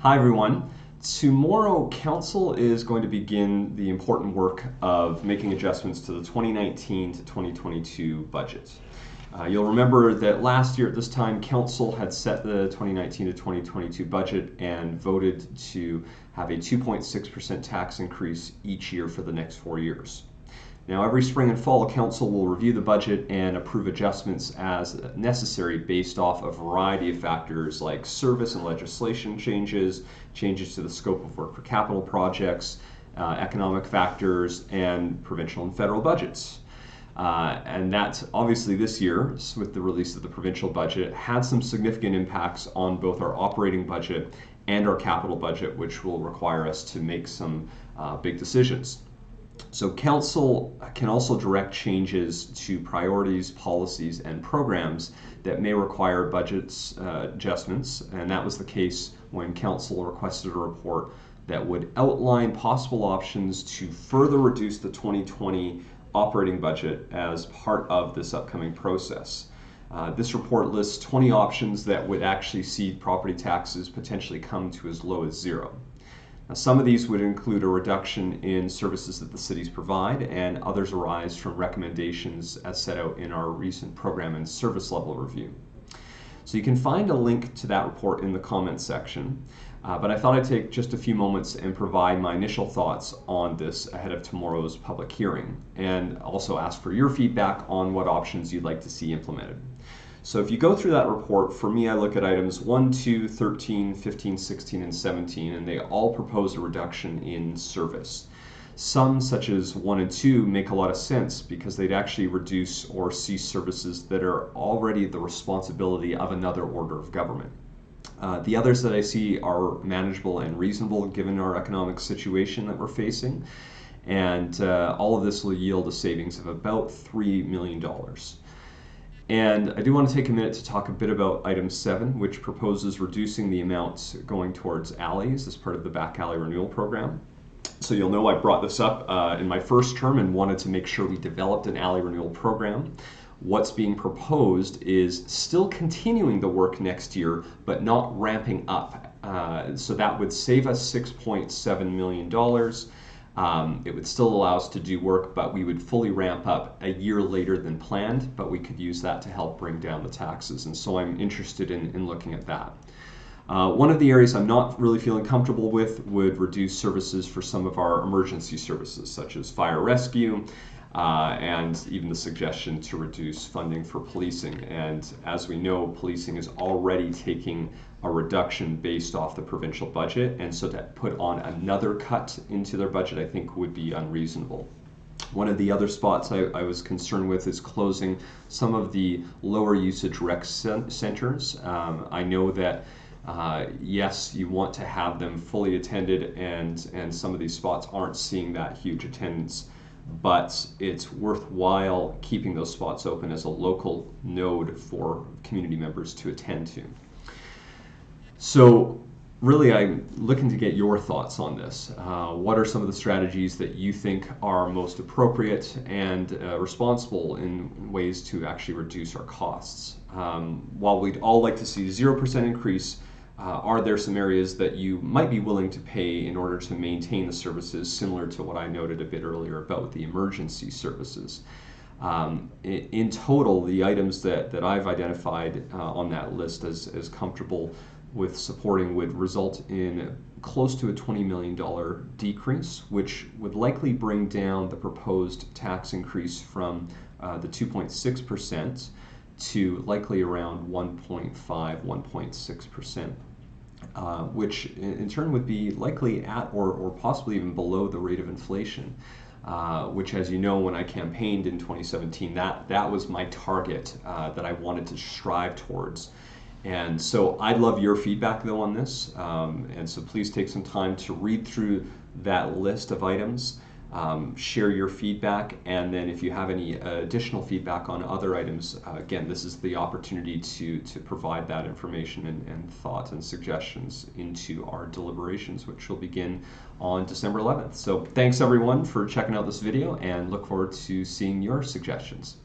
Hi everyone. Tomorrow, Council is going to begin the important work of making adjustments to the 2019 to 2022 budget. You'll remember that last year at this time, Council had set the 2019 to 2022 budget and voted to have a 2.6% tax increase each year for the next 4 years. Now, every spring and fall, Council will review the budget and approve adjustments as necessary based off a variety of factors like service and legislation changes, changes to the scope of work for capital projects, economic factors, and provincial and federal budgets. And that, obviously, this year, with the release of the provincial budget, had some significant impacts on both our operating budget and our capital budget, which will require us to make some big decisions. So Council can also direct changes to priorities, policies, and programs that may require budget adjustments, and that was the case when Council requested a report that would outline possible options to further reduce the 2020 operating budget as part of this upcoming process. This report lists 20 options that would actually see property taxes potentially come to as low as zero. Now, some of these would include a reduction in services that the cities provide, and others arise from recommendations as set out in our recent program and service level review. So you can find a link to that report in the comments section, but I thought I'd take just a few moments and provide my initial thoughts on this ahead of tomorrow's public hearing, and also ask for your feedback on what options you'd like to see implemented. So if you go through that report, for me, I look at items 1, 2, 13, 15, 16, and 17, and they all propose a reduction in service. Some, such as 1 and 2, make a lot of sense because they'd actually reduce or cease services that are already the responsibility of another order of government. The others that I see are manageable and reasonable given our economic situation that we're facing, and all of this will yield a savings of about $3 million. And I do want to take a minute to talk a bit about item 7, which proposes reducing the amounts going towards alleys as part of the back alley renewal program. So you'll know I brought this up in my first term and wanted to make sure we developed an alley renewal program. What's being proposed is still continuing the work next year, but not ramping up. So that would save us $6.7 million. It would still allow us to do work, but we would fully ramp up a year later than planned, but we could use that to help bring down the taxes. And so I'm interested in looking at that. One of the areas I'm not really feeling comfortable with would reduce services for some of our emergency services, such as fire rescue, and even the suggestion to reduce funding for policing. And as we know, policing is already taking a reduction based off the provincial budget, and so to put on another cut into their budget, I think would be unreasonable. One of the other spots I was concerned with is closing some of the lower usage rec centers. I know that yes, you want to have them fully attended, and some of these spots aren't seeing that huge attendance, but it's worthwhile keeping those spots open as a local node for community members to attend to. So really, I'm looking to get your thoughts on this. What are some of the strategies that you think are most appropriate and responsible in ways to actually reduce our costs? While we'd all like to see 0% increase, are there some areas that you might be willing to pay in order to maintain the services, similar to what I noted a bit earlier about the emergency services? In total, the items that I've identified on that list as comfortable with supporting would result in close to a $20 million decrease, which would likely bring down the proposed tax increase from the 2.6% to likely around 1.5, 1.6%, which in turn would be likely at or possibly even below the rate of inflation, which, as you know, when I campaigned in 2017, that was my target that I wanted to strive towards. And so I'd love your feedback, though, on this. And so please take some time to read through that list of items, share your feedback, and then if you have any additional feedback on other items, again, this is the opportunity to provide that information and thoughts and suggestions into our deliberations, which will begin on December 11th. So thanks, everyone, for checking out this video, and look forward to seeing your suggestions.